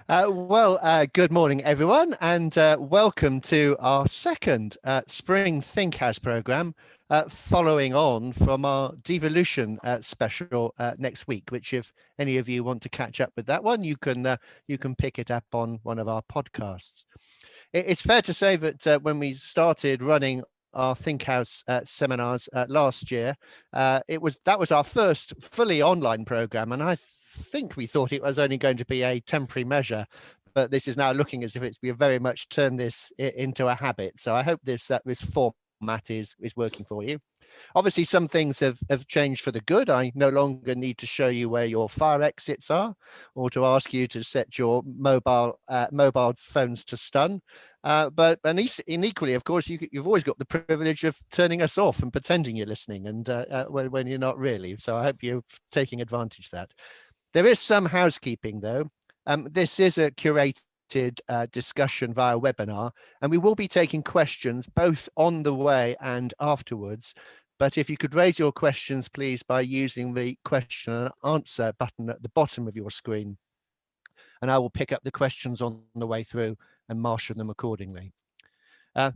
Good morning, everyone, and welcome to our second Spring Think House programme, following on from our devolution special next week. Which, if any of you want to catch up with that one, you can pick it up on one of our podcasts. It's fair to say that when we started running our Think House seminars last year, that was our first fully online program, and I think we thought it was only going to be a temporary measure, but this is now looking as if we very much turned this into a habit. So I hope this format is working for you. Obviously, some things have changed for the good. I no longer need to show you where your fire exits are, or to ask you to set your mobile phones to stun. And equally, of course, you've always got the privilege of turning us off and pretending you're listening, and when you're not really. So I hope you're taking advantage of that. There is some housekeeping, though. This is a curated discussion via webinar, and we will be taking questions both on the way and afterwards. But if you could raise your questions, please, by using the question and answer button at the bottom of your screen, and I will pick up the questions on the way through and marshal them accordingly.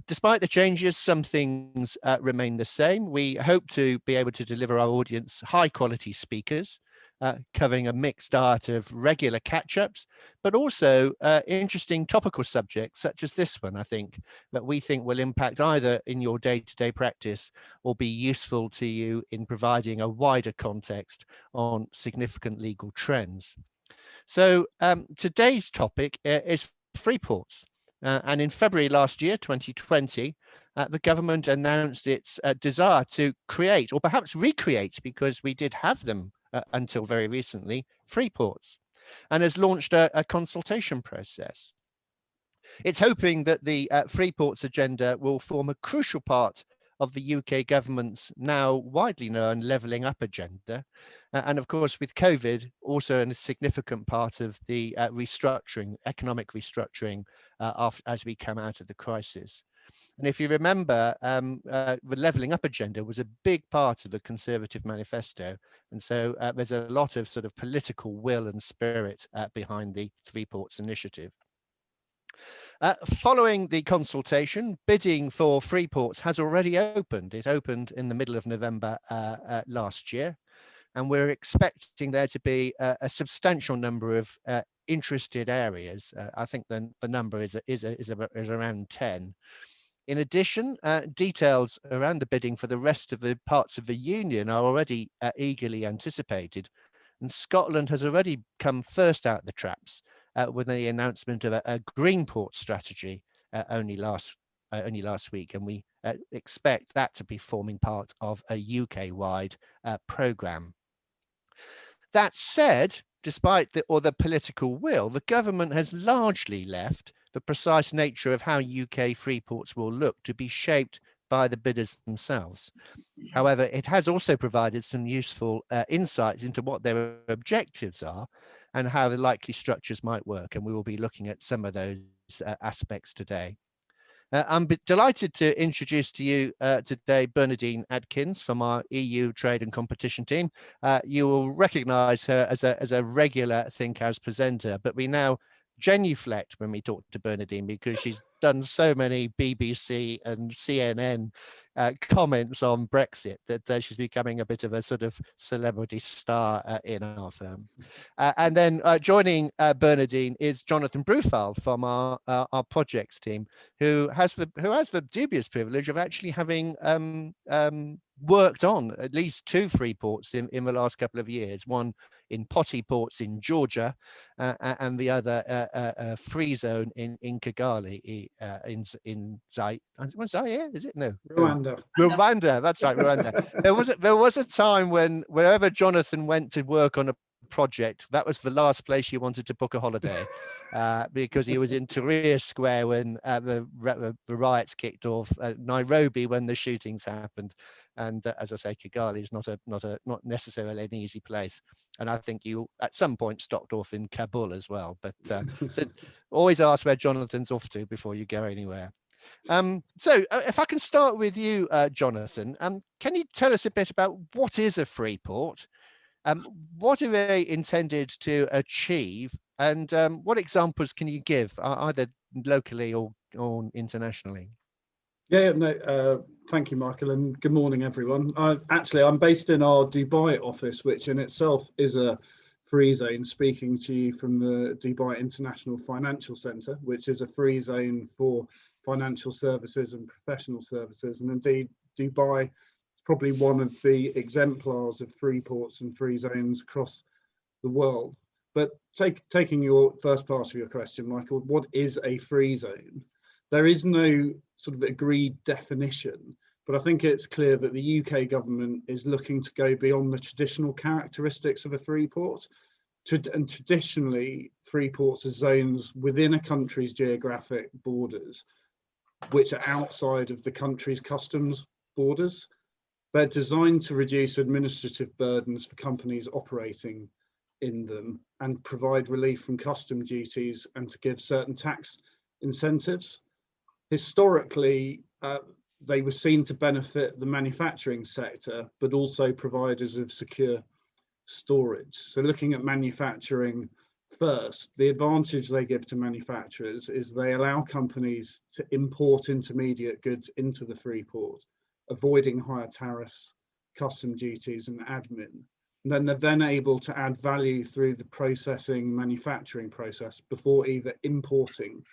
Despite the changes, some things remain the same. We hope to be able to deliver our audience high quality speakers, covering a mixed diet of regular catch-ups, but also interesting topical subjects such as this one, I think, that we think will impact either in your day-to-day practice or be useful to you in providing a wider context on significant legal trends. So today's topic is Freeports. And in February last year, 2020, the government announced its desire to create, or perhaps recreate, because we did have them until very recently, Freeports, and has launched a consultation process. It's hoping that the Freeports agenda will form a crucial part of the UK government's now widely known levelling up agenda. And of course, with COVID, also a significant part of the economic restructuring as we come out of the crisis. And if you remember, the levelling up agenda was a big part of the Conservative manifesto. And so there's a lot of sort of political will and spirit behind the Freeports initiative. Following the consultation, bidding for Freeports has already opened. It opened in the middle of November last year, and we're expecting there to be a substantial number of interested areas. I think the number is around 10. In addition, details around the bidding for the rest of the parts of the Union are already eagerly anticipated, and Scotland has already come first out the traps with the announcement of a green port strategy only last week, and we expect that to be forming part of a UK-wide programme. That said, despite the political will, the government has largely left the precise nature of how UK freeports will look to be shaped by the bidders themselves. However, it has also provided some useful insights into what their objectives are and how the likely structures might work, and we will be looking at some of those aspects today. I'm delighted to introduce to you today Bernardine Adkins from our EU Trade and Competition team. You will recognise her as a regular Think House presenter, but we now genuflect when we talk to Bernardine because she's done so many BBC and CNN comments on Brexit that she's becoming a bit of a sort of celebrity star in our firm. And then joining Bernardine is Jonathan Brufal from our projects team, who has the dubious privilege of actually having worked on at least 2 Freeports in the last couple of years, one in Potty Ports in Georgia and the other free zone in Kigali in Zaire, is it? No, Rwanda. That's right, Rwanda. There was a time when wherever Jonathan went to work on a project, that was the last place he wanted to book a holiday, because he was in Tahrir Square when the riots kicked off, Nairobi when the shootings happened, and as I say, Kigali is not necessarily an easy place. And I think you at some point stopped off in Kabul as well. But so always ask where Jonathan's off to before you go anywhere. So if I can start with you, Jonathan, can you tell us a bit about what is a free port? What are they intended to achieve? And what examples can you give, either locally or internationally? Yeah, no, thank you, Michael, and good morning, everyone. I'm based in our Dubai office, which in itself is a free zone, speaking to you from the Dubai International Financial Centre, which is a free zone for financial services and professional services. And indeed, Dubai is probably one of the exemplars of free ports and free zones across the world. But taking your first part of your question, Michael, what is a free zone? There is no sort of agreed definition, but I think it's clear that the UK government is looking to go beyond the traditional characteristics of a free port. And traditionally, free ports are zones within a country's geographic borders, which are outside of the country's customs borders. They're designed to reduce administrative burdens for companies operating in them and provide relief from custom duties and to give certain tax incentives. Historically, they were seen to benefit the manufacturing sector, but also providers of secure storage. So looking at manufacturing first, the advantage they give to manufacturers is they allow companies to import intermediate goods into the free port, avoiding higher tariffs, custom duties and admin. And then they're then able to add value through the processing manufacturing process before either importing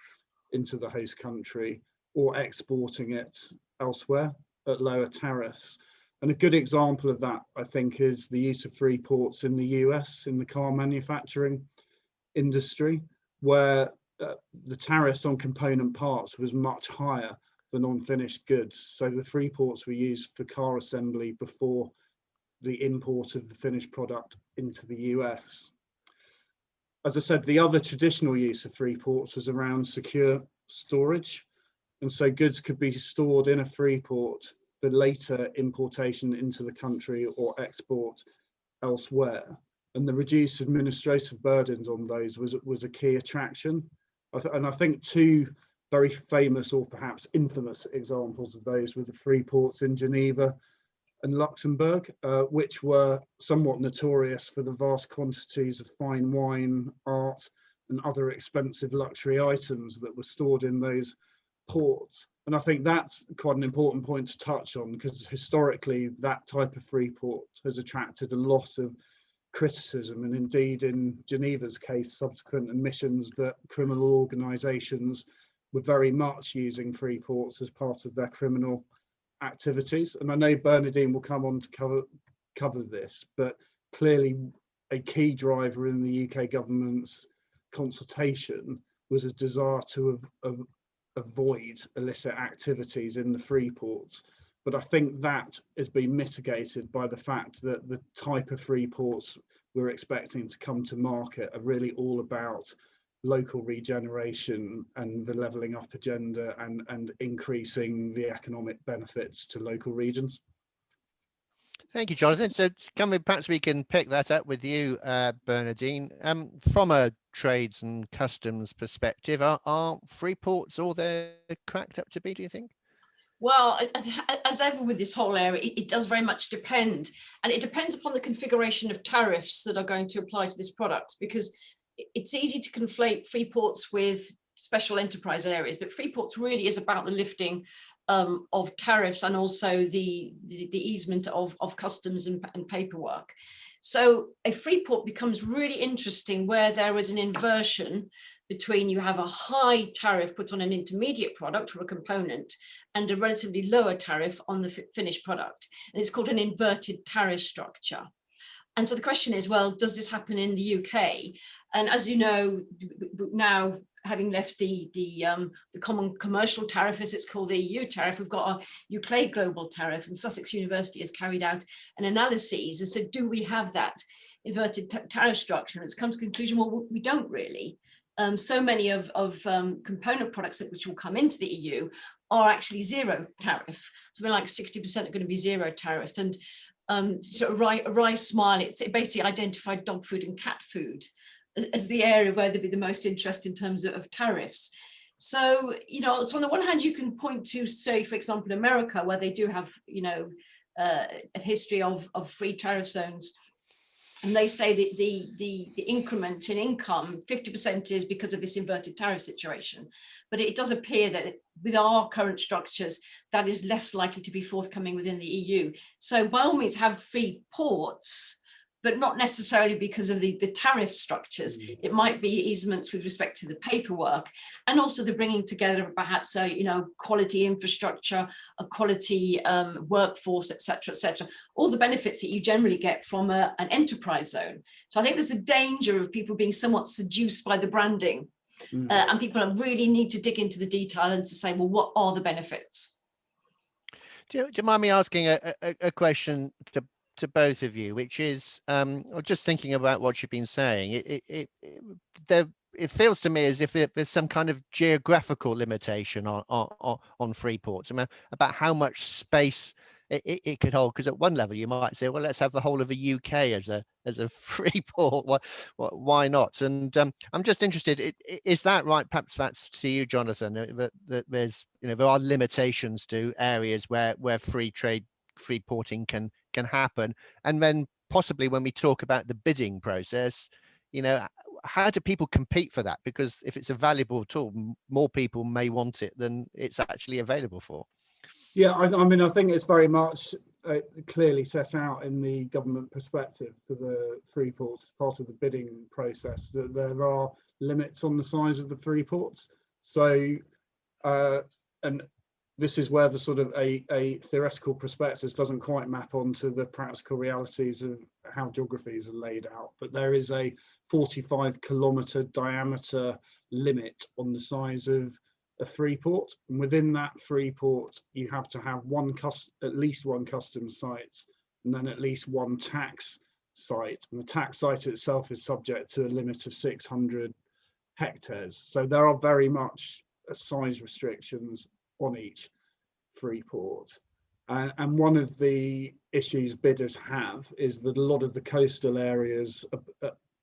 into the host country or exporting it elsewhere at lower tariffs. And a good example of that, I think, is the use of free ports in the US in the car manufacturing industry, where the tariffs on component parts was much higher than on finished goods. So the free ports were used for car assembly before the import of the finished product into the US. As I said, the other traditional use of free ports was around secure storage. And so goods could be stored in a free port for later importation into the country or export elsewhere. And the reduced administrative burdens on those was a key attraction. And I think two very famous or perhaps infamous examples of those were the free ports in Geneva and Luxembourg, which were somewhat notorious for the vast quantities of fine wine, art, and other expensive luxury items that were stored in those ports. And I think that's quite an important point to touch on, because historically that type of free port has attracted a lot of criticism, and indeed in Geneva's case, subsequent admissions that criminal organisations were very much using free ports as part of their criminal activities. And I know Bernardine will come on to cover this, but clearly a key driver in the UK government's consultation was a desire to avoid illicit activities in the free ports. But I think that has been mitigated by the fact that the type of free ports we're expecting to come to market are really all about local regeneration and the levelling up agenda and increasing the economic benefits to local regions. Thank you, Jonathan. So perhaps we can pick that up with you, Bernardine. From a trades and customs perspective, are free ports all they're cracked up to be, do you think? Well, as ever with this whole area, it does very much depend. And it depends upon the configuration of tariffs that are going to apply to this product, because it's easy to conflate free ports with special enterprise areas, but free ports really is about the lifting of tariffs and also the easement of customs and paperwork. So a free port becomes really interesting where there is an inversion between you have a high tariff put on an intermediate product or a component and a relatively lower tariff on the finished product. And it's called an inverted tariff structure. And so the question is, well, does this happen in the UK? And as you know, now having left the common commercial tariff, as it's called, the EU tariff, we've got our UK global tariff, and Sussex University has carried out an analysis and said, do we have that inverted tariff structure? And it's come to the conclusion, well, we don't really. So many of component products which will come into the EU are actually zero tariff. Something like 60% are going to be zero tariffed. And sort of Rice Smile, it basically identified dog food and cat food as the area where there'd be the most interest in terms of tariffs. So, so on the one hand, you can point to, say, for example, America, where they do have, a history of free tariff zones. And they say that the increment in income, 50% is because of this inverted tariff situation. But it does appear that with our current structures, that is less likely to be forthcoming within the EU. So by all means, have free ports, but not necessarily because of the tariff structures. It might be easements with respect to the paperwork, and also the bringing together of perhaps a quality infrastructure, a quality workforce, etc., etc. All the benefits that you generally get from an enterprise zone. So I think there's a danger of people being somewhat seduced by the branding, and people really need to dig into the detail and to say, well, what are the benefits? Do you mind me asking a question to both of you, which is, just thinking about what you've been saying, it feels to me as if there's some kind of geographical limitation on Freeport, about how much space it could hold. Because at one level you might say, well, let's have the whole of the UK as a free port. Why not? And I'm just interested, is that right? Perhaps that's to you, Jonathan, that there's, there are limitations to areas where free porting can happen. And then possibly when we talk about the bidding process, how do people compete for that? Because if it's a valuable tool, more people may want it than it's actually available for. Yeah, I mean, I think it's very much clearly set out in the government perspective for the free ports, part of the bidding process, that there are limits on the size of the free ports. So, and this is where the sort of a theoretical prospectus doesn't quite map onto the practical realities of how geographies are laid out. But there is a 45-kilometre diameter limit on the size of a free port, and within that free port you have to have at least one customs site, and then at least one tax site, and the tax site itself is subject to a limit of 600 hectares. So there are very much size restrictions on each free port, and one of the issues bidders have is that a lot of the coastal areas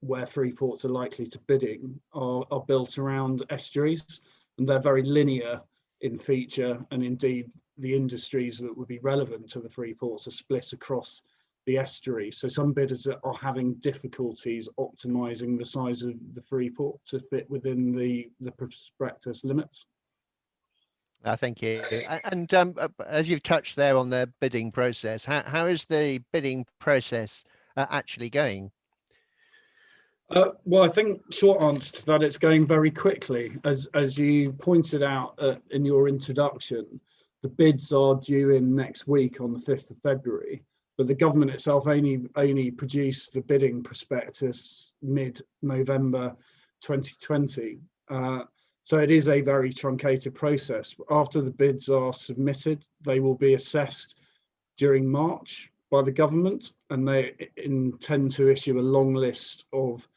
where free ports are likely to bidding are built around estuaries, and they're very linear in feature, and indeed the industries that would be relevant to the free ports are split across the estuary. So some bidders are having difficulties optimizing the size of the free port to fit within the prospectus limits. Thank you. And as you've touched there on the bidding process, how is the bidding process actually going? Well, I think short answer to that, it's going very quickly. As you pointed out in your introduction, the bids are due in next week on the 5th of February, but the government itself only produced the bidding prospectus mid-November 2020. So it is a very truncated process. After the bids are submitted, they will be assessed during March by the government, and they intend to issue a long list of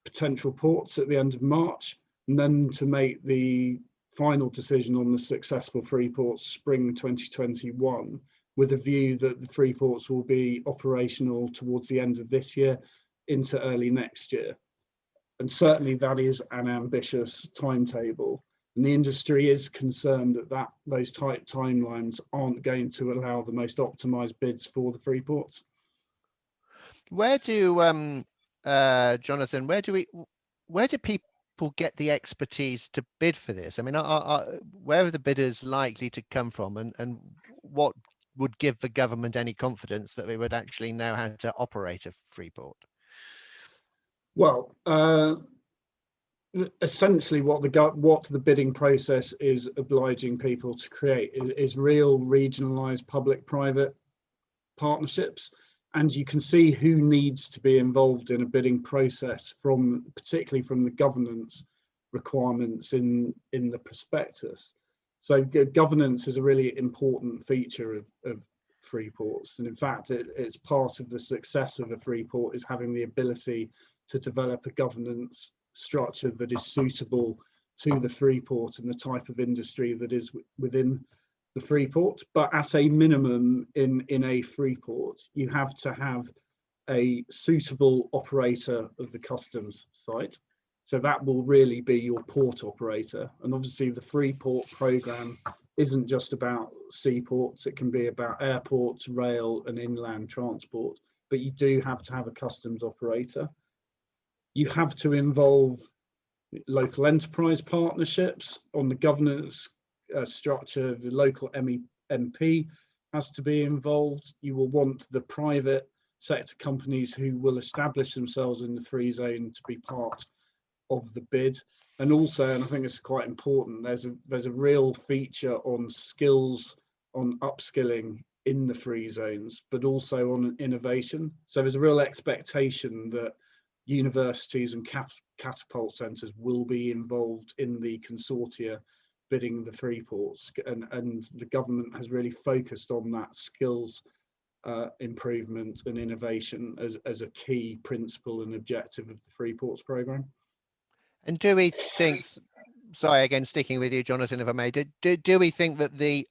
potential ports at the end of March, and then to make the final decision on the successful free ports spring 2021, with a view that the free ports will be operational towards the end of this year into early next year. And certainly that is an ambitious timetable, and the industry is concerned that those tight timelines aren't going to allow the most optimized bids for the free ports. Where do Jonathan, where do people get the expertise to bid for this? I mean, where are the bidders likely to come from, and what would give the government any confidence that they would actually know how to operate a free port? Well, essentially what the bidding process is obliging people to create is real regionalized public-private partnerships, and you can see who needs to be involved in a bidding process, particularly from the governance requirements in the prospectus. So governance is a really important feature of free ports, and in fact it's part of the success of a free port is having the ability to develop a governance structure that is suitable to the free port and the type of industry that is within the free port. But at a minimum, in a free port, you have to have a suitable operator of the customs site. So that will really be your port operator. And obviously the free port programme isn't just about seaports, it can be about airports, rail and inland transport. but you do have to have a customs operator. You have to involve local enterprise partnerships on the governance structure. The local MEP has to be involved. You will want the private sector companies who will establish themselves in the free zone to be part of the bid. And also, and I think it's quite important, there's a real feature on skills, on upskilling in the free zones, but also on innovation. So there's a real expectation that universities and catapult centres will be involved in the consortia bidding the free ports, and the government has really focused on that skills improvement and innovation as a key principle and objective of the free ports programme. And do we think, sorry, again, sticking with you, Jonathan, if I may, do we think that the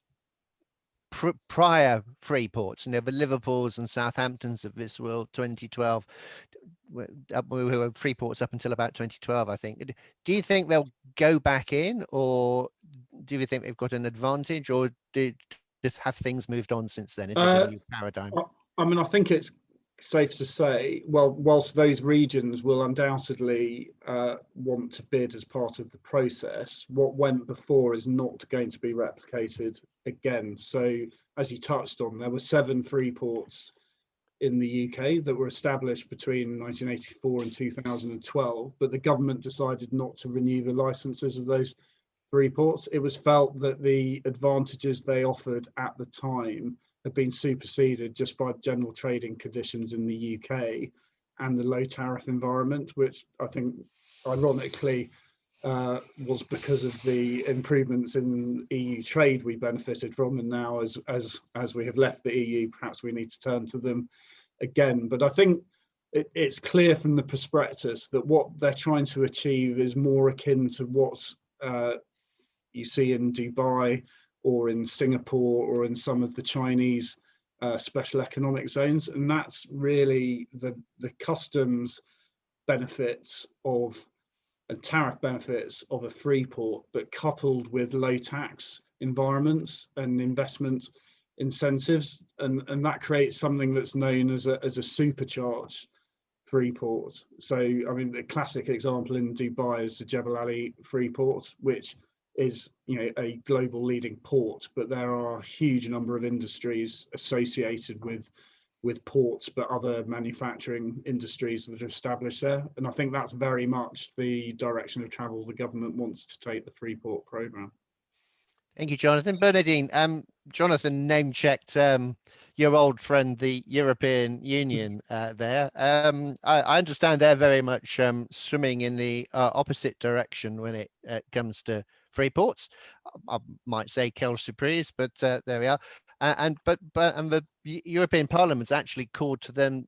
prior free ports, the Liverpools and Southamptons of this world, 2012, we were free ports up until about 2012, I think. Do you think they'll go back in, or do you think they've got an advantage, or just have things moved on since then? Is it a new paradigm? I mean, I think it's safe to say, well, whilst those regions will undoubtedly want to bid as part of the process, what went before is not going to be replicated again. So as you touched on, there were 7 free ports in the UK that were established between 1984 and 2012, but the government decided not to renew the licenses of those free ports. It was felt that the advantages they offered at the time had been superseded just by general trading conditions in the UK and the low tariff environment, which I think ironically was because of the improvements in EU trade we benefited from, and now as we have left the EU, perhaps we need to turn to them again. But I think it's clear from the prospectus that what they're trying to achieve is more akin to what you see in Dubai or in Singapore or in some of the Chinese special economic zones, and that's really the customs benefits of and tariff benefits of a free port, but coupled with low tax environments and investment incentives, and that creates something that's known as a supercharged free port. So I mean, the classic example in Dubai is the Jebel Ali free port, which is, you know, a global leading port, but there are a huge number of industries associated with ports, but other manufacturing industries that are established there. And I think that's very much the direction of travel the government wants to take the Freeport programme. Thank you, Jonathan. Bernardine, Jonathan name-checked your old friend, the European Union there. I understand they're very much swimming in the opposite direction when it comes to free ports. I might say quelle surprise, but there we are. And the European Parliament's actually called for them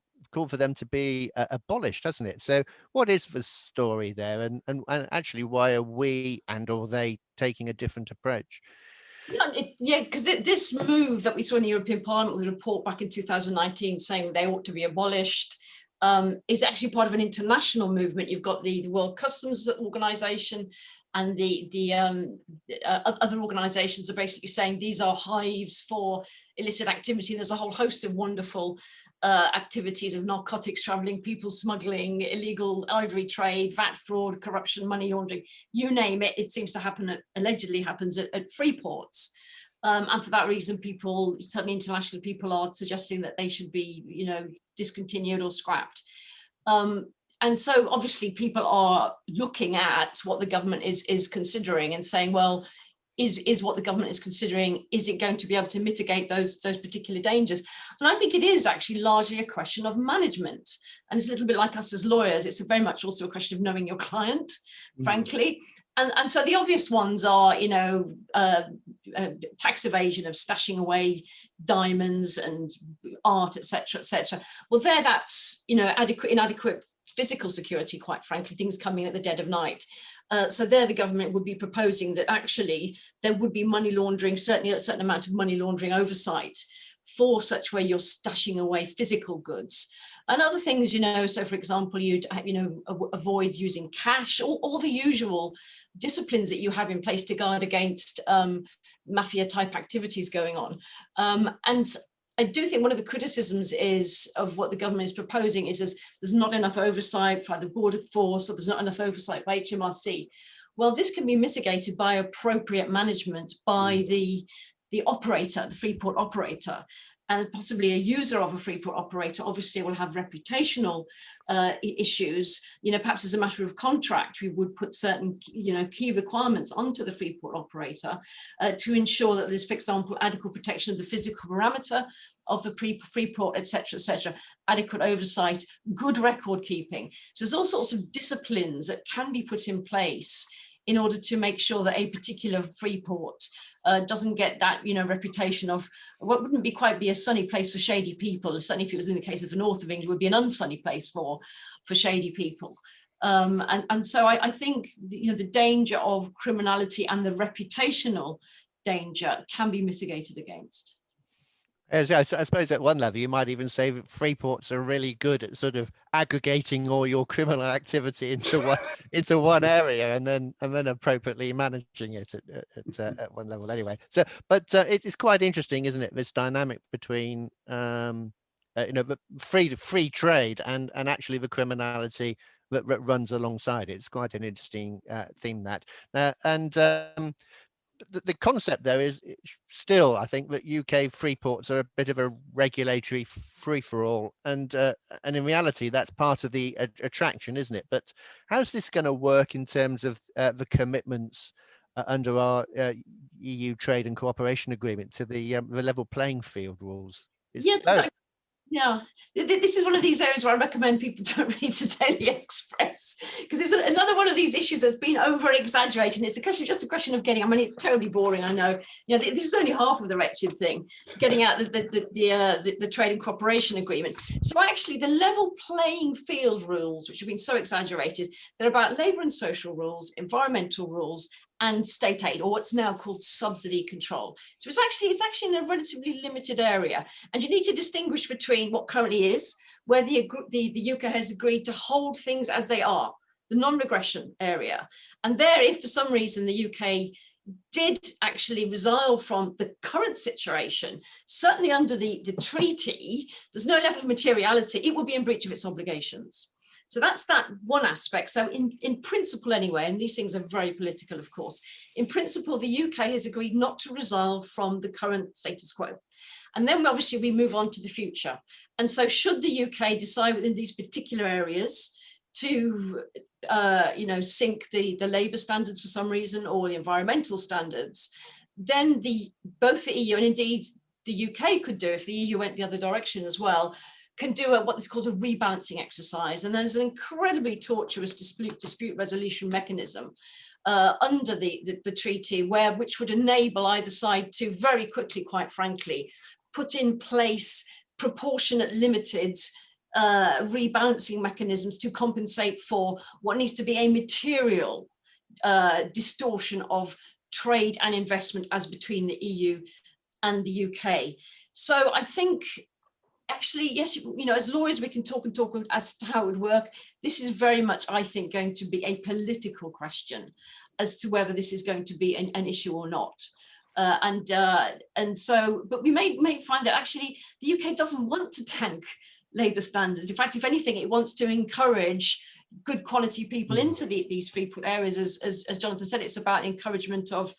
to be abolished, hasn't it? So what is the story there, and actually why are we or they taking a different approach? Yeah, because this move that we saw in the European Parliament with a report back in 2019 saying they ought to be abolished is actually part of an international movement. You've got the World Customs Organization and the other organizations are basically saying these are hives for illicit activity. There's a whole host of wonderful activities of narcotics traveling, people smuggling, illegal ivory trade, VAT fraud, corruption, money laundering, you name it. It seems to happen allegedly happens at free ports. And for that reason, people, certainly international people, are suggesting that they should be, you know, discontinued or scrapped. And so obviously people are looking at what the government is considering and saying, well, is what the government is considering, is it going to be able to mitigate those particular dangers? And I think it is actually largely a question of management. And it's a little bit like us as lawyers. It's very much also a question of knowing your client, frankly. And so the obvious ones are, you know, tax evasion, of stashing away diamonds and art, etc., etc. Well, that's, you know, inadequate physical security, quite frankly, things coming at the dead of night. So there the government would be proposing that actually there would be money laundering, certainly a certain amount of money laundering oversight for such where you're stashing away physical goods. And other things, you know, so for example, you'd, you know, avoid using cash, all the usual disciplines that you have in place to guard against mafia type activities going on. And I do think one of the criticisms of what the government is proposing is there's not enough oversight by the border force, or there's not enough oversight by HMRC. Well, this can be mitigated by appropriate management by the operator, the Freeport operator, and possibly a user of a Freeport operator obviously will have reputational issues. Perhaps as a matter of contract, we would put certain, key requirements onto the Freeport operator to ensure that there's, for example, adequate protection of the physical parameter of the Freeport, etc., adequate oversight, good record keeping. So there's all sorts of disciplines that can be put in place in order to make sure that a particular Freeport doesn't get that, reputation of what wouldn't quite be a sunny place for shady people. Certainly, if it was in the case of the north of England, would be an unsunny place for shady people. And so I think the danger of criminality and the reputational danger can be mitigated against. I suppose at one level, you might even say that Freeports are really good at sort of aggregating all your criminal activity into one area, and then appropriately managing it at one level. Anyway, so but it is quite interesting, isn't it? This dynamic between the free trade and actually the criminality that runs alongside it. It's quite an interesting theme that the concept though is still, I think, that UK freeports are a bit of a regulatory free-for-all, and in reality that's part of the attraction, isn't it? But how's this going to work in terms of the commitments under our EU trade and cooperation agreement to the level playing field rules? Yeah, this is one of these areas where I recommend people don't read the Daily Express, because it's another one of these issues that's been over-exaggerated. It's just a question of getting, it's terribly boring, I know. This is only half of the wretched thing, getting out the trade and cooperation agreement. So actually the level playing field rules, which have been so exaggerated, they're about labour and social rules, environmental rules, and state aid, or what's now called subsidy control. So it's actually in a relatively limited area. And you need to distinguish between what currently is, where the UK has agreed to hold things as they are, the non-regression area. And there, if for some reason the UK did actually resolve from the current situation, certainly under the treaty, there's no level of materiality, it will be in breach of its obligations. So that's that one aspect. So in principle anyway, and these things are very political, of course, in principle, the UK has agreed not to resolve from the current status quo. And then obviously we move on to the future. And so should the UK decide within these particular areas to sink the labour standards for some reason, or the environmental standards, then both the EU and indeed the UK could do, if the EU went the other direction as well, can do what is called a rebalancing exercise. And there's an incredibly tortuous dispute resolution mechanism under the treaty, which would enable either side to very quickly, quite frankly, put in place proportionate limited rebalancing mechanisms to compensate for what needs to be a material distortion of trade and investment as between the EU and the UK. So I think, actually, yes, as lawyers, we can talk as to how it would work. This is very much, I think, going to be a political question as to whether this is going to be an issue or not. And so, but we may find that actually the UK doesn't want to tank labour standards. In fact, if anything, it wants to encourage good quality people into these Freeport areas. As Jonathan said, it's about encouragement of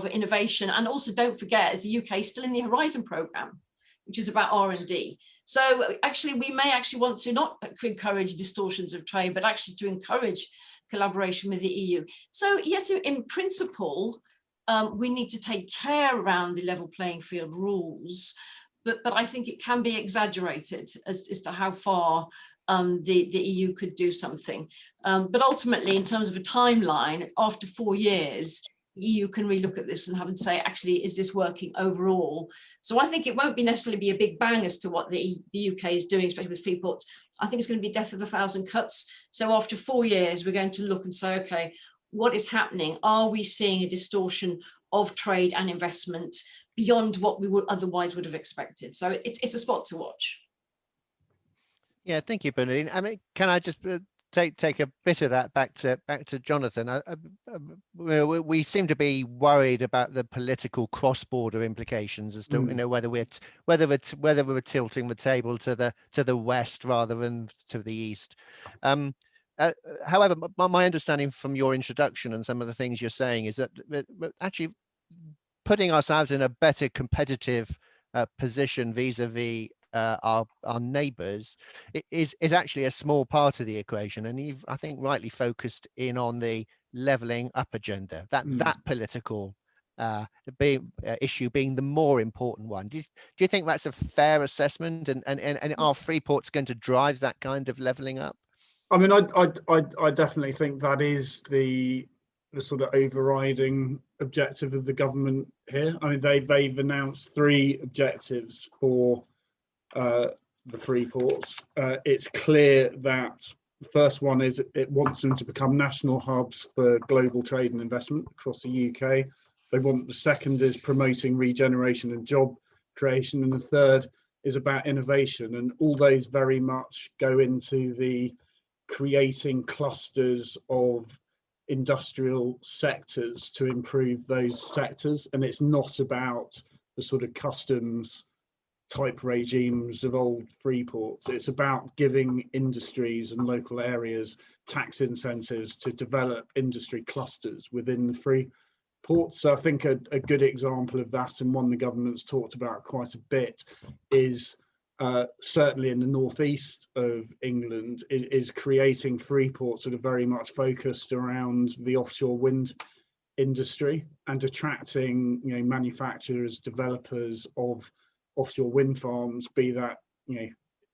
innovation. And also, don't forget, as the UK is still in the Horizon programme, which is about R&D. So actually, we may actually want to not encourage distortions of trade, but actually to encourage collaboration with the EU. So yes, in principle, we need to take care around the level playing field rules, but I think it can be exaggerated as to how far the EU could do something. But ultimately, in terms of a timeline, after 4 years, the EU can relook at this and have and say, actually, is this working overall? So I think it won't necessarily be a big bang as to what the UK is doing, especially with Freeports. I think it's going to be death of 1,000 cuts. So after 4 years, we're going to look and say, okay, what is happening? Are we seeing a distortion of trade and investment beyond what we would otherwise have expected? So it's a spot to watch. Yeah, thank you, Bernardine. I mean, can I just take a bit of that back to Jonathan. We seem to be worried about the political cross-border implications as to whether we're tilting the table to the west rather than to the east. However, my understanding from your introduction and some of the things you're saying is that actually putting ourselves in a better competitive position vis-a-vis our neighbours is actually a small part of the equation, and you've, I think, rightly focused in on the levelling up agenda, that political issue being the more important one. Do you think that's a fair assessment, and are Freeports going to drive that kind of levelling up? I mean, I definitely think that is the sort of overriding objective of the government here. I mean, they've announced 3 objectives for the Freeports. It's clear that the first one is it wants them to become national hubs for global trade and investment across the UK. The second is promoting regeneration and job creation, and the third is about innovation. And all those very much go into the creating clusters of industrial sectors to improve those sectors. And it's not about the sort of customs type regimes of old free ports. It's about giving industries and local areas tax incentives to develop industry clusters within the free ports. So I think a good example of that, and one the government's talked about quite a bit, is certainly in the northeast of England, is creating free ports that are very much focused around the offshore wind industry and attracting, manufacturers, developers of offshore wind farms, be that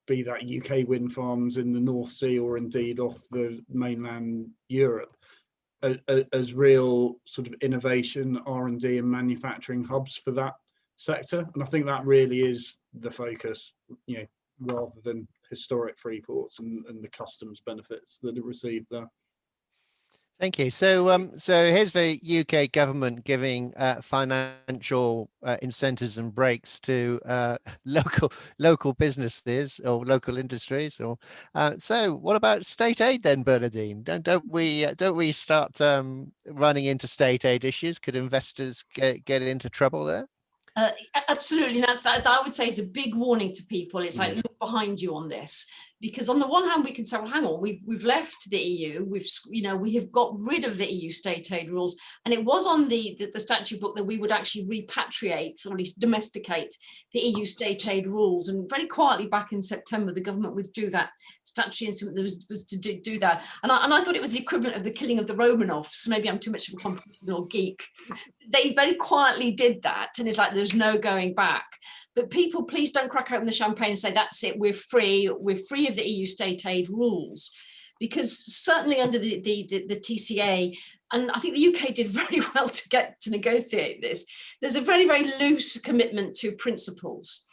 UK wind farms in the North Sea or indeed off the mainland Europe, as real sort of innovation, R&D and manufacturing hubs for that sector. And I think that really is the focus, rather than historic free ports and the customs benefits that are received there. Thank you. So here's the UK government giving financial incentives and breaks to local businesses or local industries. Or so, what about state aid then, Bernardine? Don't we start running into state aid issues? Could investors get into trouble there? Absolutely, that I would say is a big warning to people. It's like, look behind you on this, because on the one hand we can say, well, hang on, we've left the EU, we have got rid of the EU state aid rules, and it was on the statute book that we would actually repatriate or at least domesticate the EU state aid rules. And very quietly back in September, the government withdrew that statutory instrument that was to do that. And I thought it was the equivalent of the killing of the Romanovs. Maybe I'm too much of a computational geek. They very quietly did that, and it's like there's no going back. But people, please don't crack open the champagne and say, that's it, we're free of the EU state aid rules. Because certainly under the TCA, and I think the UK did very well to negotiate this, there's a very, very loose commitment to principles.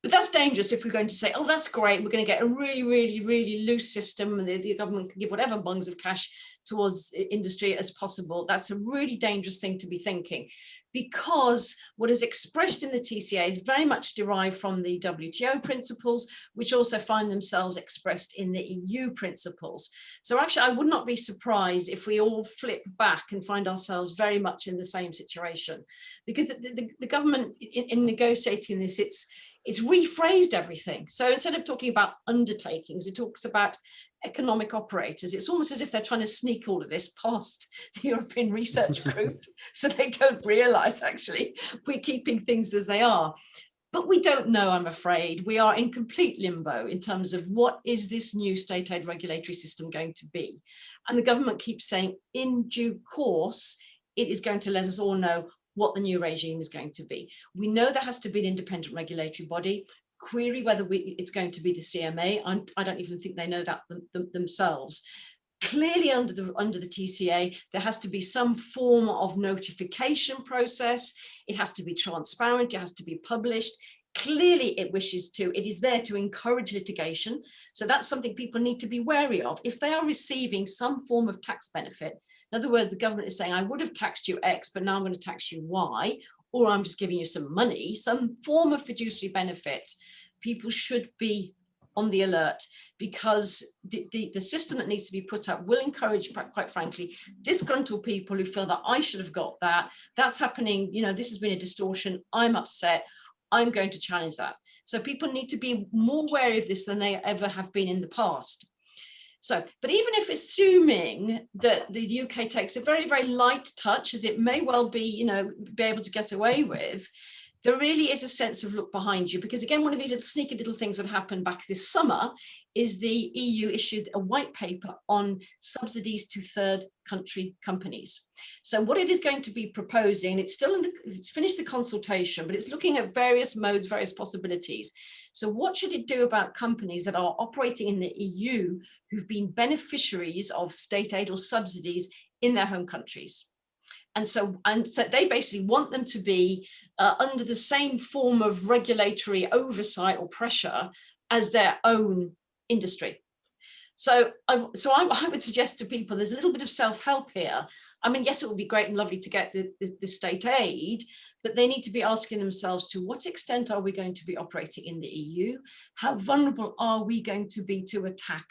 But that's dangerous if we're going to say, oh, that's great, we're going to get a really, really, really loose system, and the government can give whatever bungs of cash towards industry as possible. That's a really dangerous thing to be thinking, because what is expressed in the TCA is very much derived from the WTO principles, which also find themselves expressed in the EU principles. So actually, I would not be surprised if we all flip back and find ourselves very much in the same situation, because the government in negotiating this, it's rephrased everything. So instead of talking about undertakings, it talks about economic operators. It's almost as if they're trying to sneak all of this past the European Research Group so they don't realise actually we're keeping things as they are. But we don't know, I'm afraid. We are in complete limbo in terms of what is this new state aid regulatory system going to be. And the government keeps saying in due course, it is going to let us all know what the new regime is going to be. We know there has to be an independent regulatory body. Query whether it's going to be the CMA. I don't even think they know that themselves. Clearly under the TCA, there has to be some form of notification process. It has to be transparent, it has to be published. Clearly it is there to encourage litigation. So that's something people need to be wary of. If they are receiving some form of tax benefit, in other words, the government is saying, I would have taxed you X, but now I'm going to tax you Y, or I'm just giving you some money, some form of fiduciary benefit, people should be on the alert, because the system that needs to be put up will encourage, quite frankly, disgruntled people who feel that I should have got that. That's happening. This has been a distortion. I'm upset. I'm going to challenge that. So people need to be more wary of this than they ever have been in the past. So, but even if assuming that the UK takes a very, very light touch, as it may well be, be able to get away with, there really is a sense of look behind you, because again, one of these sneaky little things that happened back this summer is the EU issued a white paper on subsidies to third country companies. So what it is going to be proposing, it's finished the consultation, but it's looking at various modes, various possibilities. So what should it do about companies that are operating in the EU who've been beneficiaries of state aid or subsidies in their home countries? And so they basically want them to be under the same form of regulatory oversight or pressure as their own industry. So I would suggest to people, there's a little bit of self-help here. I mean, yes, it would be great and lovely to get the state aid, but they need to be asking themselves, to what extent are we going to be operating in the EU? How vulnerable are we going to be to attack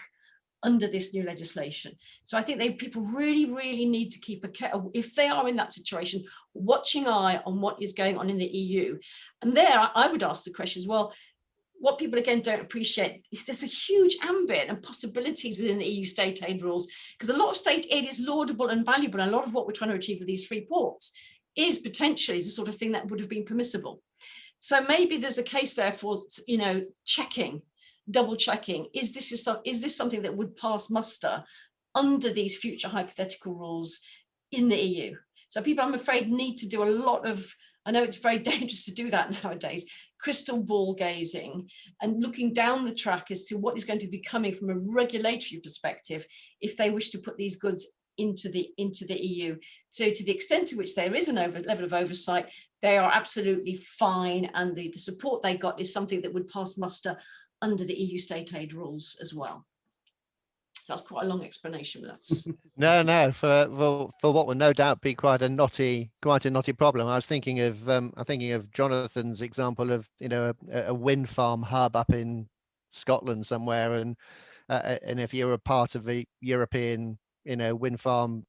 under this new legislation? So I think people really, really need to keep if they are in that situation, watching eye on what is going on in the EU. And there, I would ask the questions, well, what people again don't appreciate is there's a huge ambit and possibilities within the EU state aid rules, because a lot of state aid is laudable and valuable, and a lot of what we're trying to achieve with these free ports is potentially the sort of thing that would have been permissible. So maybe there's a case there for double checking, is this something that would pass muster under these future hypothetical rules in the EU? So people, I'm afraid, need to do a lot of, I know it's very dangerous to do that nowadays, crystal ball gazing and looking down the track as to what is going to be coming from a regulatory perspective if they wish to put these goods into the EU. So to the extent to which there is an level of oversight, they are absolutely fine, and the support they got is something that would pass muster under the EU state aid rules as well. That's quite a long explanation, but that's no, for what will no doubt be quite a knotty problem. I was thinking of Jonathan's example of a wind farm hub up in Scotland somewhere, and if you're a part of the European wind farm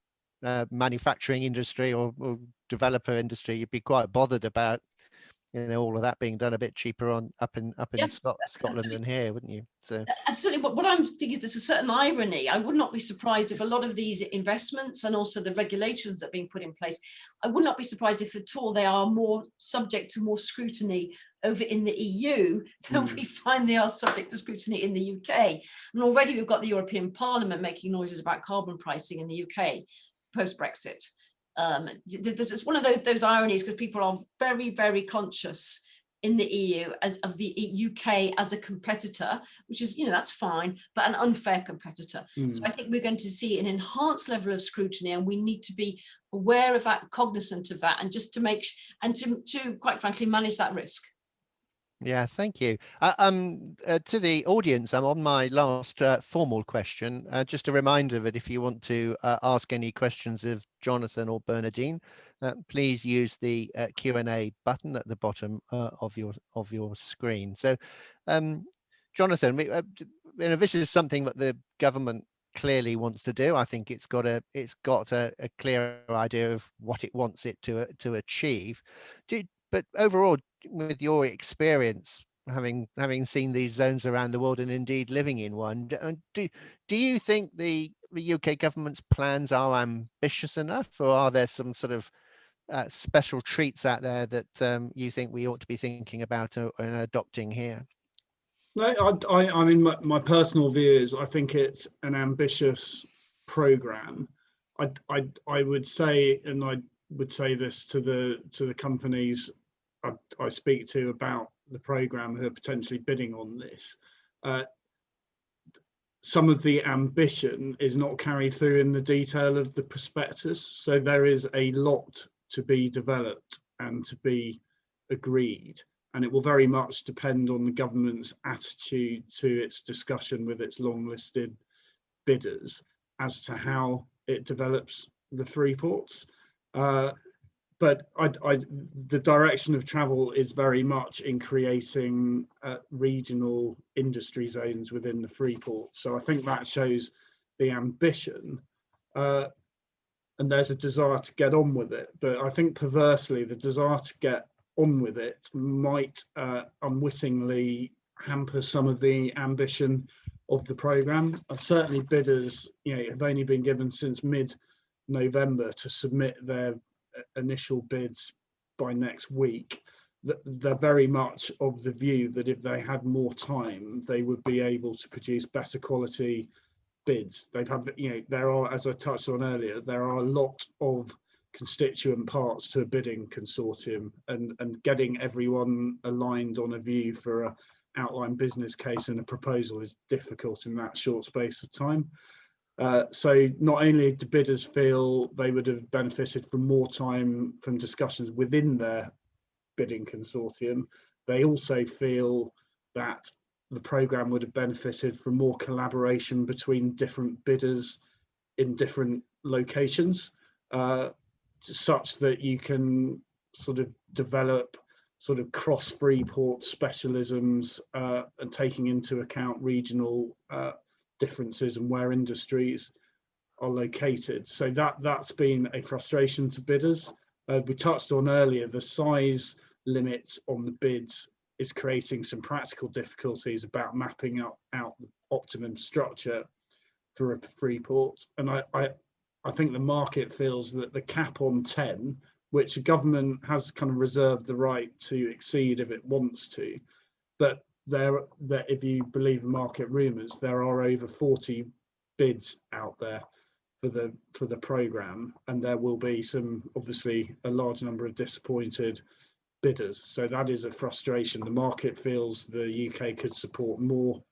manufacturing industry or developer industry, you'd be quite bothered about all of that being done a bit cheaper up in Scotland than here, wouldn't you? So absolutely. But what I'm thinking is there's a certain irony. I would not be surprised if a lot of these investments and also the regulations that are being put in place, I would not be surprised if at all they are more subject to more scrutiny over in the EU than we find they are subject to scrutiny in the UK. And already we've got the European Parliament making noises about carbon pricing in the UK post-Brexit. This is one of those ironies, because people are very, very conscious in the EU of the UK as a competitor, which is, that's fine, but an unfair competitor. So I think we're going to see an enhanced level of scrutiny, and we need to be aware of that, cognizant of that, and just to quite frankly manage that risk. Yeah, thank you. To the audience, I'm on my last formal question. Just a reminder that if you want to ask any questions of Jonathan or Bernardine, please use the Q&A button at the bottom of your screen. So, Jonathan, this is something that the government clearly wants to do. I think it's got a clear idea of what it wants it to achieve. But overall, with your experience, having seen these zones around the world and indeed living in one, do you think the UK government's plans are ambitious enough, or are there some sort of special treats out there that you think we ought to be thinking about and adopting here? No, I mean, my personal view is I think it's an ambitious programme. I would say, and I would say this to the companies I speak to about the programme who are potentially bidding on this. Some of the ambition is not carried through in the detail of the prospectus, so there is a lot to be developed and to be agreed, and it will very much depend on the government's attitude to its discussion with its long-listed bidders as to how it develops the free ports. but the direction of travel is very much in creating regional industry zones within the Freeport. So I think that shows the ambition, and there's a desire to get on with it. But I think perversely, the desire to get on with it might unwittingly hamper some of the ambition of the programme. Certainly bidders, have only been given since mid-November to submit their initial bids by next week. They're very much of the view that if they had more time, they would be able to produce better quality bids. There are, as I touched on earlier, there are a lot of constituent parts to a bidding consortium, and getting everyone aligned on a view for a outline business case and a proposal is difficult in that short space of time. So not only do bidders feel they would have benefited from more time from discussions within their bidding consortium, they also feel that the programme would have benefited from more collaboration between different bidders in different locations, such that you can sort of develop sort of cross Freeport specialisms, and taking into account regional differences and where industries are located. So that's been a frustration to bidders. We touched on earlier, the size limits on the bids is creating some practical difficulties about mapping out the optimum structure for a Freeport. And I think the market feels that the cap on 10, which the government has kind of reserved the right to exceed if it wants to, but if you believe the market rumours, there are over 40 bids out there for the programme, and there will be obviously a large number of disappointed bidders. So that is a frustration. The market feels the UK could support more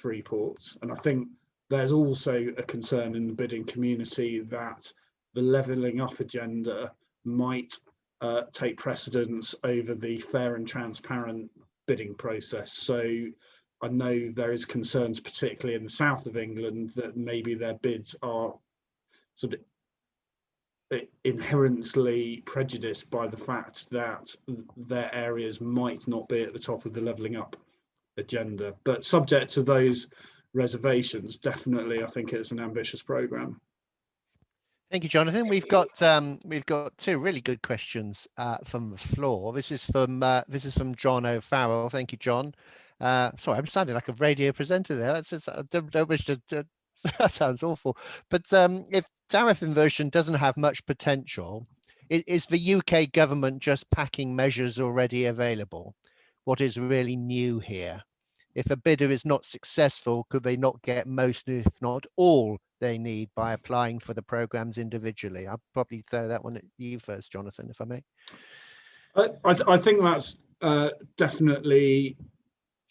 Freeports, and I think there's also a concern in the bidding community that the levelling up agenda might take precedence over the fair and transparent bidding process. So I know there is concerns, particularly in the south of England, that maybe their bids are sort of inherently prejudiced by the fact that their areas might not be at the top of the levelling up agenda. But subject to those reservations, definitely I think it's an ambitious programme. Thank you, Jonathan. We've got two really good questions from the floor. This is from John O'Farrell. Thank you, John. Sorry, I'm sounding like a radio presenter there. I don't wish to. That sounds awful. But if tariff inversion doesn't have much potential, is the UK government just packing measures already available? What is really new here? If a bidder is not successful, could they not get most, if not all, they need by applying for the programs individually? I'll probably throw that one at you first, Jonathan, if I may. I think that's definitely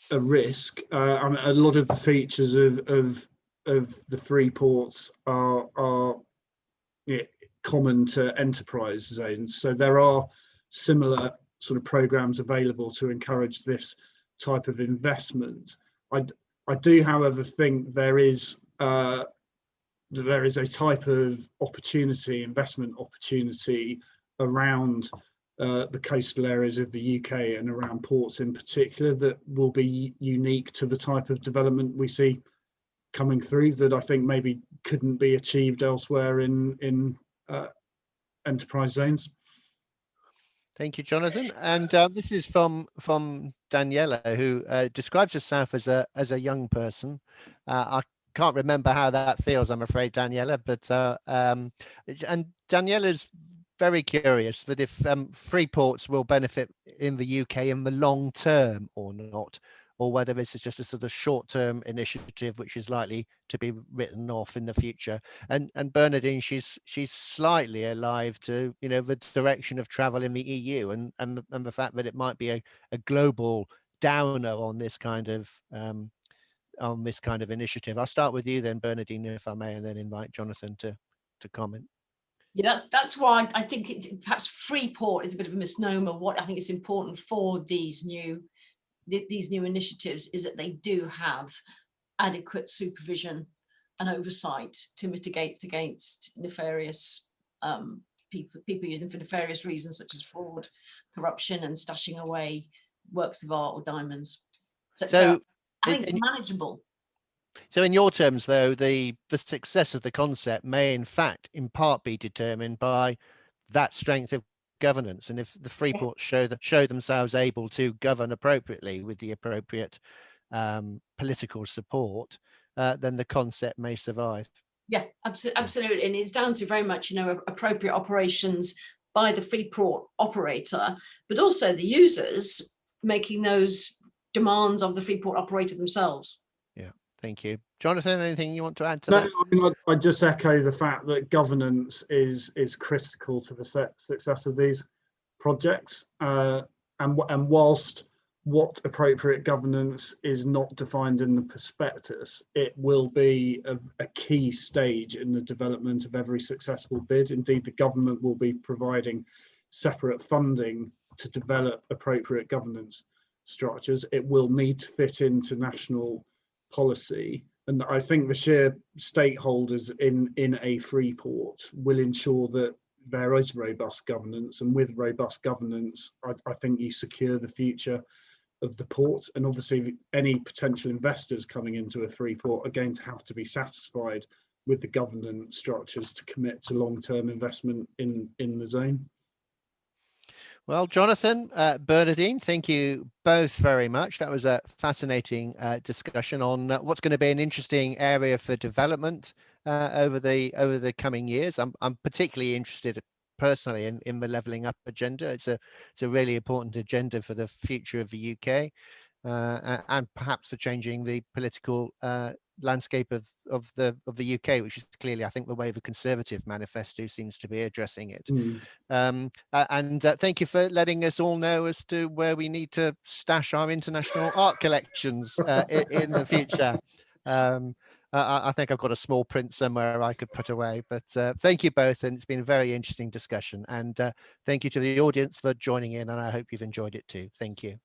a risk. I mean, a lot of the features of the Freeports are common to enterprise zones. So there are similar sort of programs available to encourage this type of investment. I do, however, think there is a type of investment opportunity around the coastal areas of the UK and around ports in particular that will be unique to the type of development we see coming through, that I think maybe couldn't be achieved elsewhere in enterprise zones. Thank you, Jonathan. And this is from Daniela, who describes herself as a young person. I can't remember how that feels, I'm afraid, Daniela. But and Daniela's very curious that if Freeports will benefit in the UK in the long term or not, or whether this is just a sort of short-term initiative which is likely to be written off in the future. And Bernardine, she's slightly alive to the direction of travel in the EU and the fact that it might be a global downer on this kind of initiative. I'll start with you then, Bernardine, if I may, and then invite Jonathan to comment. Yeah, that's why I think perhaps Freeport is a bit of a misnomer. What I think is important for these new initiatives is that they do have adequate supervision and oversight to mitigate against nefarious people use them for nefarious reasons such as fraud, corruption, and stashing away works of art or diamonds. So I think it's manageable. So in your terms, though, the success of the concept may in fact in part be determined by that strength of governance, and if the Freeports show themselves able to govern appropriately with the appropriate political support, then the concept may survive. Yeah, absolutely. And it's down to very much, appropriate operations by the Freeport operator, but also the users making those demands of the Freeport operator themselves. Yeah, thank you. Jonathan, anything you want to add to that? I mean, I just echo the fact that governance is critical to the success of these projects. And whilst what appropriate governance is not defined in the prospectus, it will be a key stage in the development of every successful bid. Indeed, the government will be providing separate funding to develop appropriate governance structures. It will need to fit into national policy. And I think the sheer stakeholders in a free port will ensure that there is robust governance, and with robust governance, I think you secure the future of the port. And obviously any potential investors coming into a free port are going to have to be satisfied with the governance structures to commit to long-term investment in the zone. Well, Jonathan, Bernardine, thank you both very much. That was a fascinating discussion on what's going to be an interesting area for development over the coming years. I'm particularly interested personally in the levelling up agenda. It's a really important agenda for the future of the UK and perhaps for changing the political landscape of the UK, which is clearly, I think, the way the Conservative manifesto seems to be addressing it. And thank you for letting us all know as to where we need to stash our international art collections in the future. I think I've got a small print somewhere I could put away, but thank you both, and it's been a very interesting discussion. And thank you to the audience for joining in, and I hope you've enjoyed it too. Thank you.